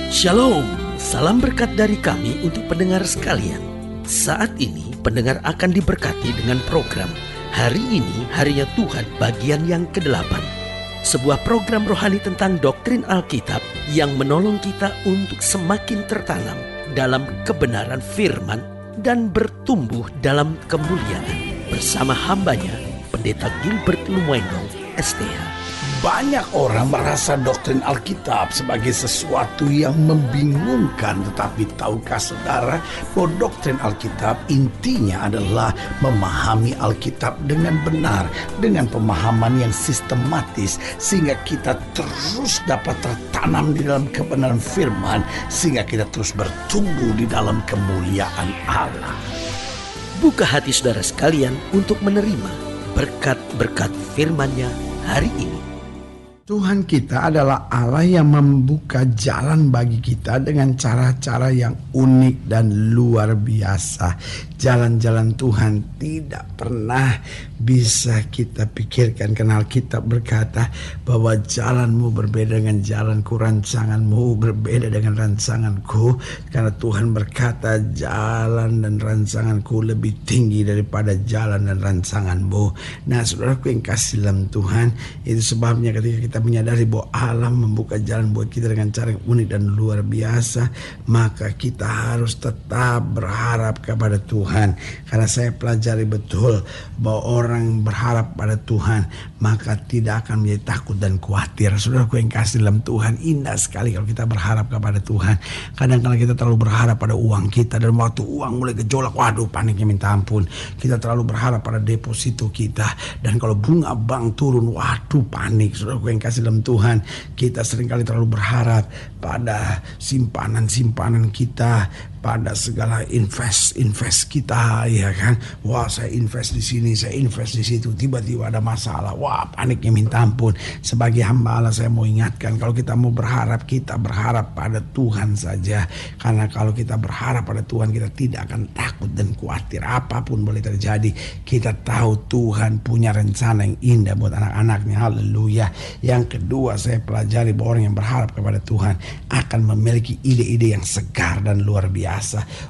Shalom, salam berkat dari kami untuk pendengar sekalian. Saat ini pendengar akan diberkati dengan program Hari Ini Harinya Tuhan bagian yang ke-8. Sebuah program rohani tentang doktrin Alkitab yang menolong kita untuk semakin tertanam dalam kebenaran firman dan bertumbuh dalam kemuliaan. Bersama hambanya, Pendeta Gilbert Lumwendong, STH. Banyak orang merasa doktrin Alkitab sebagai sesuatu yang membingungkan. Tetapi tahukah saudara bahwa doktrin Alkitab intinya adalah memahami Alkitab dengan benar, dengan pemahaman yang sistematis, sehingga kita terus dapat tertanam di dalam kebenaran firman, sehingga kita terus bertumbuh di dalam kemuliaan Allah. Buka hati saudara sekalian untuk menerima berkat-berkat firman-Nya hari ini. Tuhan kita adalah Allah yang membuka jalan bagi kita dengan cara-cara yang unik dan luar biasa. Jalan-jalan Tuhan tidak pernah bisa kita pikirkan, karena Alkitab berkata bahwa jalanmu berbeda dengan jalanku, rancanganmu berbeda dengan rancanganku. Karena Tuhan berkata jalan dan rancanganku lebih tinggi daripada jalan dan rancanganmu. Nah, saudaraku yang kasih dalam Tuhan, itu sebabnya ketika kita menyadari bahwa Allah membuka jalan buat kita dengan cara yang unik dan luar biasa, maka kita harus tetap berharap kepada Tuhan. Karena saya pelajari betul bahwa orang berharap pada Tuhan maka tidak akan menjadi takut dan khawatir. Saudaraku yang kasih dalam Tuhan, indah sekali kalau kita berharap kepada Tuhan. Kadang-kadang kita terlalu berharap pada uang kita, dan waktu uang mulai gejolak, waduh, paniknya minta ampun. Kita terlalu berharap pada deposito kita, dan kalau bunga bank turun, waduh, panik. Saudaraku yang kasih dalam Tuhan, kita seringkali terlalu berharap pada simpanan-simpanan kita, pada segala invest kita, ya kan? Wah, saya invest di sini, saya invest di situ, tiba-tiba ada masalah, wah, paniknya minta ampun. Sebagai hamba Allah, saya mau ingatkan, kalau kita mau berharap, kita berharap pada Tuhan saja. Karena kalau kita berharap pada Tuhan, kita tidak akan takut dan khawatir apapun boleh terjadi. Kita tahu Tuhan punya rencana yang indah buat anak-anaknya. Haleluya. Yang kedua, saya pelajari bahwa orang yang berharap kepada Tuhan akan memiliki ide-ide yang segar dan luar biasa.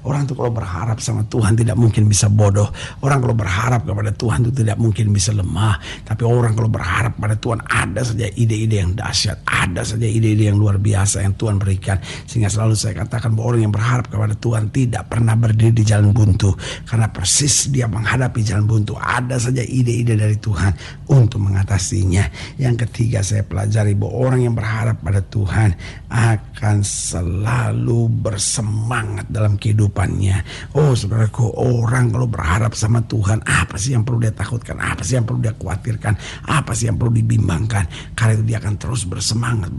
Orang tuh kalau berharap sama Tuhan tidak mungkin bisa bodoh. Orang kalau berharap kepada Tuhan itu tidak mungkin bisa lemah. Tapi orang kalau berharap pada Tuhan, ada saja ide-ide yang dahsyat, ada saja ide-ide yang luar biasa yang Tuhan berikan. Sehingga selalu saya katakan bahwa orang yang berharap kepada Tuhan tidak pernah berdiri di jalan buntu, karena persis dia menghadapi jalan buntu, ada saja ide-ide dari Tuhan untuk mengatasinya. Yang ketiga, saya pelajari bahwa orang yang berharap pada Tuhan akan selalu bersemangat dalam kehidupannya. Oh, saudaraku, orang kalau berharap sama Tuhan, apa sih yang perlu dia takutkan? Apa sih yang perlu dia khawatirkan? Apa sih yang perlu dibimbangkan? Karena itu dia akan terus bersemangat.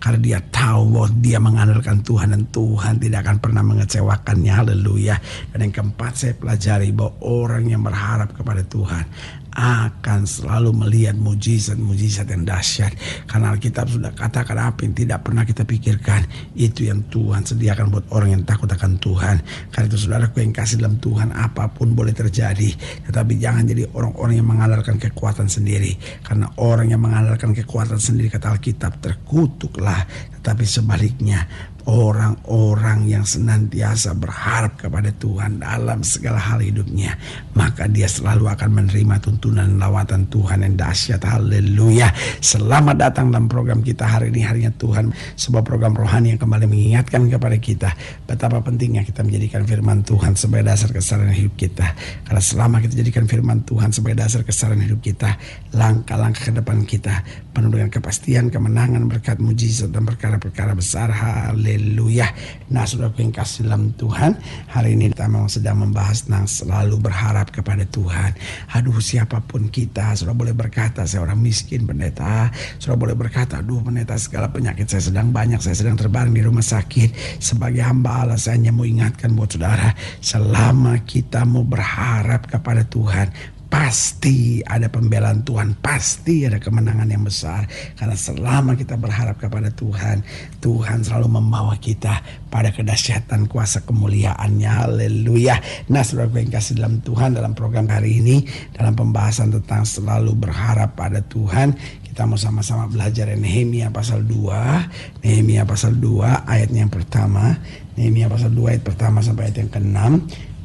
Karena dia tahu bahwa dia mengandalkan Tuhan, dan Tuhan tidak akan pernah mengecewakannya. Haleluya. Dan yang keempat, saya pelajari bahwa orang yang berharap kepada Tuhan akan selalu melihat mujizat-mujizat yang dahsyat. Karena Alkitab sudah katakan apa yang tidak pernah kita pikirkan, itu yang Tuhan sediakan buat orang yang takut akan Tuhan. Karena itu saudaraku yang kasih dalam Tuhan, apapun boleh terjadi, tetapi jangan jadi orang-orang yang mengandalkan kekuatan sendiri. Karena orang yang mengandalkan kekuatan sendiri, kata Alkitab, terkutuklah. Tetapi sebaliknya, orang-orang yang senantiasa berharap kepada Tuhan dalam segala hal hidupnya, maka dia selalu akan menerima tuntunan lawatan Tuhan yang dahsyat. Haleluya. Selamat datang dalam program kita hari ini, Harinya Tuhan, sebuah program rohani yang kembali mengingatkan kepada kita betapa pentingnya kita menjadikan firman Tuhan sebagai dasar keseharian hidup kita. Karena selama kita jadikan firman Tuhan sebagai dasar keseharian hidup kita, langkah-langkah ke depan kita penuh dengan kepastian, kemenangan, berkat, mujizat, dan perkara-perkara besar. Haleluya. Nah, saudara yang kasih dalam Tuhan, hari ini kita memang sedang membahas tentang selalu berharap kepada Tuhan. Aduh, siapapun kita, saudara boleh berkata, saya orang miskin, pendeta. Saudara boleh berkata, aduh pendeta, segala penyakit saya sedang banyak, saya sedang terbaring di rumah sakit. Sebagai hamba Allah, saya hanya mau ingatkan buat saudara, selama kita mau berharap kepada Tuhan, pasti ada pembelaan Tuhan, pasti ada kemenangan yang besar. Karena selama kita berharap kepada Tuhan, Tuhan selalu membawa kita pada kedahsyatan kuasa kemuliaannya. Haleluya. Nah, saudara yang kasih dalam Tuhan, dalam program hari ini, dalam pembahasan tentang selalu berharap pada Tuhan, Kita mau sama-sama belajar Nehemia pasal 2. Nehemia pasal 2 ayatnya yang pertama. Nehemia pasal 2 ayat pertama sampai ayat yang ke-6.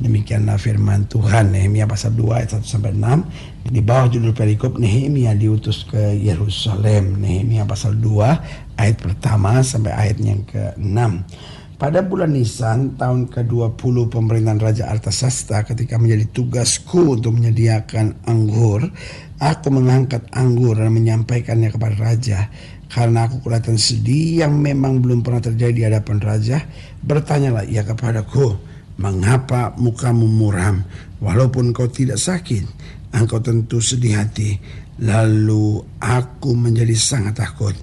Demikianlah firman Tuhan. Nehemia pasal 2 ayat 1 sampai 6. Di bawah judul perikop Nehemia diutus ke Yerusalem. Nehemia pasal 2 ayat pertama sampai ayat yang ke-6. Pada bulan Nisan tahun ke-20 pemerintahan Raja Artasasta, ketika menjadi tugasku untuk menyediakan anggur, aku mengangkat anggur dan menyampaikannya kepada raja. Karena aku kelihatan sedih yang memang belum pernah terjadi di hadapan raja, bertanyalah ia kepadaku, mengapa mukamu muram? Walaupun kau tidak sakit, engkau tentu sedih hati. Lalu aku menjadi sangat takut.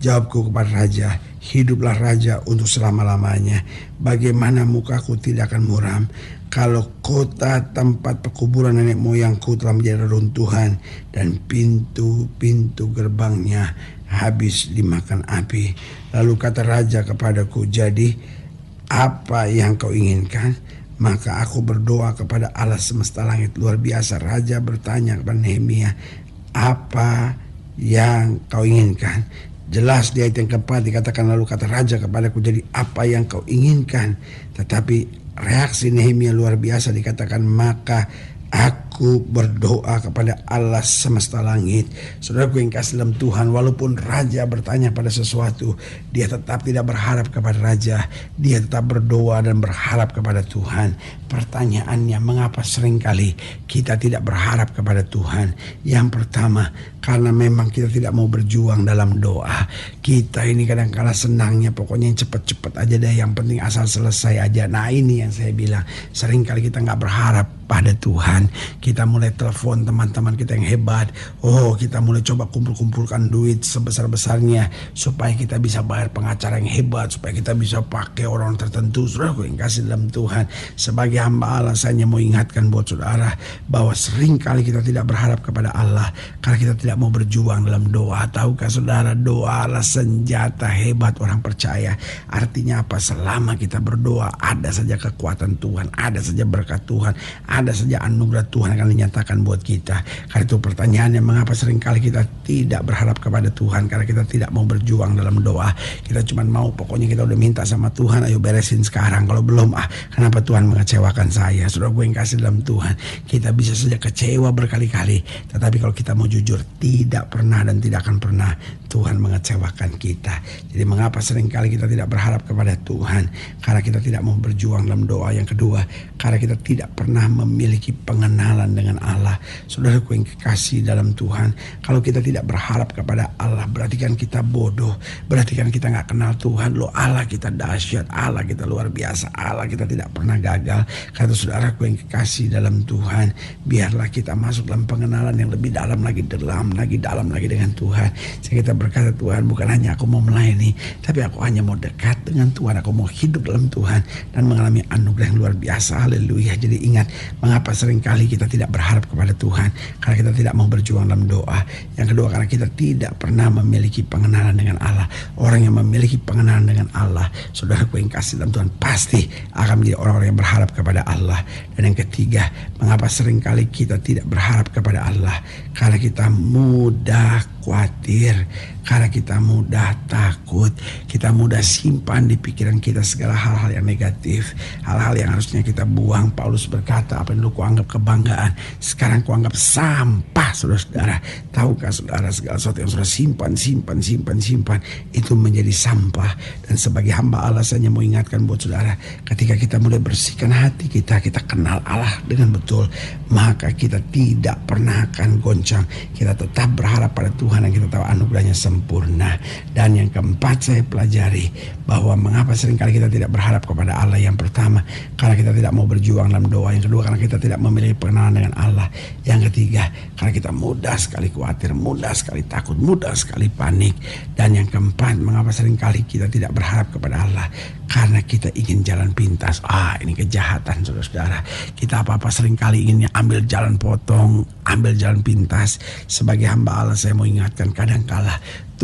Jawabku kepada raja, hiduplah raja untuk selama-lamanya. Bagaimana mukaku tidak akan muram kalau kota tempat perkuburan nenek moyangku telah menjadi reruntuhan dan pintu-pintu gerbangnya habis dimakan api. Lalu kata raja kepadaku, jadi apa yang kau inginkan? Maka aku berdoa kepada Allah semesta langit luar biasa. Raja bertanya kepada Nehemia, apa yang kau inginkan? Jelas di ayat yang keempat dikatakan, lalu kata raja kepadaku, jadi apa yang kau inginkan? Tetapi reaksi Nehemia luar biasa, dikatakan maka aku berdoa kepada Allah semesta langit. Saudaraku yang kasih dalam Tuhan, walaupun raja bertanya pada sesuatu, dia tetap tidak berharap kepada raja. Dia tetap berdoa dan berharap kepada Tuhan. Pertanyaannya, mengapa seringkali kita tidak berharap kepada Tuhan? Yang pertama, karena memang kita tidak mau berjuang dalam doa. Kita ini kadang-kala senangnya pokoknya yang cepat-cepat aja deh, yang penting asal selesai aja. Nah ini yang saya bilang, seringkali kita gak berharap pada Tuhan. Kita mulai telepon teman-teman kita yang hebat. Oh, kita mulai coba kumpul-kumpulkan duit sebesar-besarnya supaya kita bisa bayar pengacara yang hebat, supaya kita bisa pakai orang tertentu. Saudara yang kasih dalam Tuhan, sebagai hamba Allah, saya hanya mau ingatkan buat saudara bahwa seringkali kita tidak berharap kepada Allah karena kita tidak mau berjuang dalam doa. Tahukah saudara, doa adalah senjata hebat orang percaya. Artinya apa? Selama kita berdoa, ada saja kekuatan Tuhan, ada saja berkat Tuhan, ada saja anugerah Tuhan akan dinyatakan buat kita. Karena itu pertanyaannya, mengapa seringkali kita tidak berharap kepada Tuhan? Karena kita tidak mau berjuang dalam doa. Kita cuma mau, pokoknya kita udah minta sama Tuhan, ayo beresin sekarang. Kalau belum, kenapa Tuhan mengecewakan saya? Saudara gue yang kasih dalam Tuhan, kita bisa saja kecewa berkali-kali, tetapi kalau kita mau jujur, tidak pernah dan tidak akan pernah Tuhan mengecewakan kita. Jadi mengapa seringkali kita tidak berharap kepada Tuhan? Karena kita tidak mau berjuang dalam doa. Yang kedua, karena kita tidak pernah memiliki pengenalan dengan Allah. Saudaraku yang kekasih dalam Tuhan, kalau kita tidak berharap kepada Allah, berarti kan kita bodoh, berarti kan kita gak kenal Tuhan. Loh, Allah kita dahsyat, Allah kita luar biasa, Allah kita tidak pernah gagal. Kata saudaraku yang kekasih dalam Tuhan, biarlah kita masuk dalam pengenalan yang lebih dalam lagi dengan Tuhan. Sehingga kita berkata, Tuhan, bukan hanya aku mau melayani, tapi aku hanya mau dekat dengan Tuhan. Aku mau hidup dalam Tuhan dan mengalami anugerah yang luar biasa. Haleluya. Jadi ingat, mengapa seringkali kita tidak berharap kepada Tuhan? Karena kita tidak mau berjuang dalam doa. Yang kedua, karena kita tidak pernah memiliki pengenalan dengan Allah. Orang yang memiliki pengenalan dengan Allah, saudaraku yang kasih dalam Tuhan, pasti akan menjadi orang-orang yang berharap kepada Allah. Dan yang ketiga, mengapa seringkali kita tidak berharap kepada Allah? Karena kita mudah khawatir, karena kita mudah takut, kita mudah simpan di pikiran kita segala hal-hal yang negatif, hal-hal yang harusnya kita buang. Paulus berkata, apa yang dulu kuanggap kebanggaan, sekarang kuanggap sampah. Saudara-saudara, tahukah saudara, segala sesuatu yang saudara simpan itu menjadi sampah. Dan sebagai hamba Allah, saya mau ingatkan buat saudara, ketika kita mulai bersihkan hati kita kenal Allah dengan betul, maka kita tidak pernah akan goncang. Kita tetap berharap pada Tuhan dan kita tahu anugerahnya sempurna. Dan yang keempat, saya pelajari bahwa mengapa seringkali kita tidak berharap kepada Allah. Yang pertama, karena kita tidak mau berjuang dalam doa. Yang kedua, karena kita tidak memiliki pengenalan dengan Allah. Yang ketiga, karena kita mudah sekali khawatir, mudah sekali takut, mudah sekali panik. Dan yang keempat, mengapa seringkali kita tidak berharap kepada Allah? Karena kita ingin jalan pintas. Ini kejahatan, saudara-saudara. Kita apa-apa seringkali inginnya ambil jalan potong, ambil jalan pintas. Sebagai hamba Allah, saya mau ingatkan, kadangkala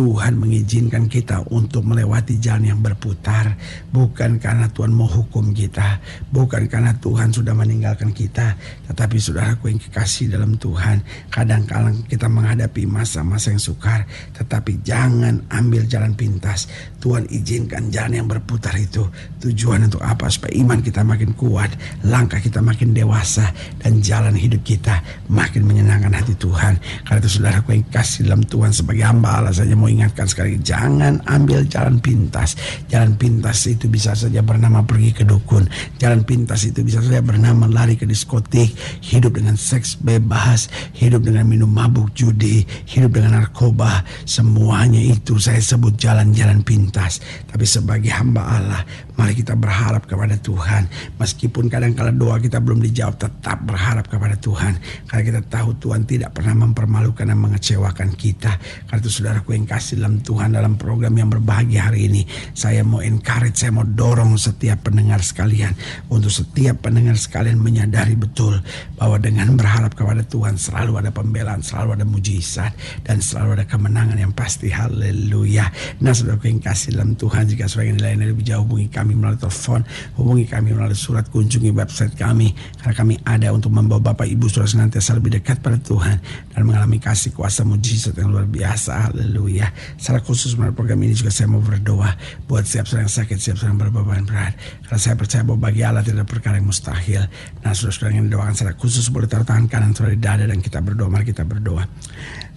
Tuhan mengizinkan kita untuk melewati jalan yang berputar, bukan karena Tuhan mau hukum kita, bukan karena Tuhan sudah meninggalkan kita, tetapi saudaraku yang kekasih dalam Tuhan, kadang-kadang kita menghadapi masa-masa yang sukar, tetapi jangan ambil jalan pintas. Tuhan izinkan jalan yang berputar itu, tujuan untuk apa? Supaya iman kita makin kuat, langkah kita makin dewasa, dan jalan hidup kita makin menyenangkan hati Tuhan. Karena itu saudaraku yang kasih dalam Tuhan, sebagai hamba Allah saja mau ingatkan sekali, jangan ambil jalan pintas. Jalan pintas itu bisa saja bernama pergi ke dukun, jalan pintas itu bisa saja bernama lari ke diskotik, hidup dengan seks bebas, hidup dengan minum mabuk judi, hidup dengan narkoba. Semuanya itu saya sebut jalan-jalan pintas. Tapi sebagai hamba Allah, mari kita berharap kepada Tuhan. Meskipun kadang-kala doa kita belum dijawab, tetap berharap kepada Tuhan. Karena kita tahu Tuhan tidak pernah mempermalukan dan mengecewakan kita. Karena itu saudaraku yang kasih dalam Tuhan, dalam program yang berbahagia hari ini, saya mau encourage, saya mau dorong setiap pendengar sekalian, untuk setiap pendengar sekalian menyadari betul bahwa dengan berharap kepada Tuhan selalu ada pembelaan, selalu ada mujizat, dan selalu ada kemenangan yang pasti. Haleluya. Nah saudaraku yang kasih dalam Tuhan, jika saudara yang lain lebih jauh, hubungi kami melalui telepon, hubungi kami melalui surat, kunjungi website kami, karena kami ada untuk membawa Bapak Ibu saudara senantiasa lebih dekat pada Tuhan dan mengalami kasih kuasa mujizat yang luar biasa. Haleluya. Secara khusus melalui program ini juga saya mau berdoa buat setiap saudara yang sakit, setiap saudara yang berbeban berat, karena saya percaya bahwa bagi Allah tidak ada perkara yang mustahil. Nah saudara-saudara yang didoakan secara khusus boleh taruh tangan kanan saudara di dada dan kita berdoa. Mari kita berdoa.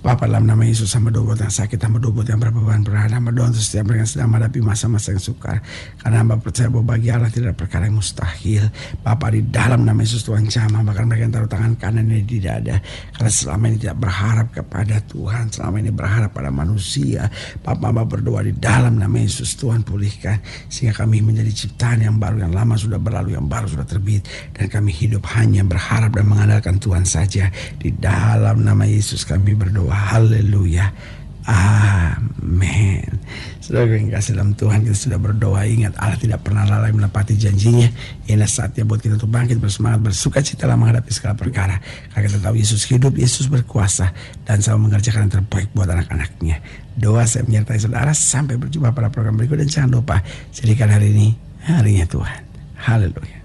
Bapa, dalam nama Yesus, hamba doa buat yang sakit, hamba doa buat yang berbeban berat, hamba doa untuk setiap mereka yang sedang menghadapi masa-masa yang sukar, karena hamba percaya bahwa bagi Allah tidak ada perkara yang mustahil. Bapa, di dalam nama Yesus Tuhan jamah, bahkan mereka yang taruh tangan kanan ini di dada, karena selama ini tidak berharap kepada Tuhan, selama ini berharap pada manusia. Bapa, hamba berdoa di dalam nama Yesus Tuhan pulihkan, sehingga kami menjadi ciptaan yang baru, yang lama sudah berlalu, yang baru sudah terbit, dan kami hidup hanya berharap dan mengandalkan Tuhan saja. Di dalam nama Yesus kami berdoa. Haleluya. Amin. Saudara yang kasih dalam Tuhan, kita sudah berdoa. Ingat, Allah tidak pernah lalai menepati janjinya. Inilah saatnya buat kita untuk bangkit, bersemangat, bersuka cita dalam menghadapi segala perkara. Karena kita tahu Yesus hidup, Yesus berkuasa, dan selalu mengerjakan yang terbaik buat anak-anaknya. Doa saya menyertai saudara. Sampai berjumpa pada program berikut, dan jangan lupa jadikan hari ini harinya Tuhan. Haleluya.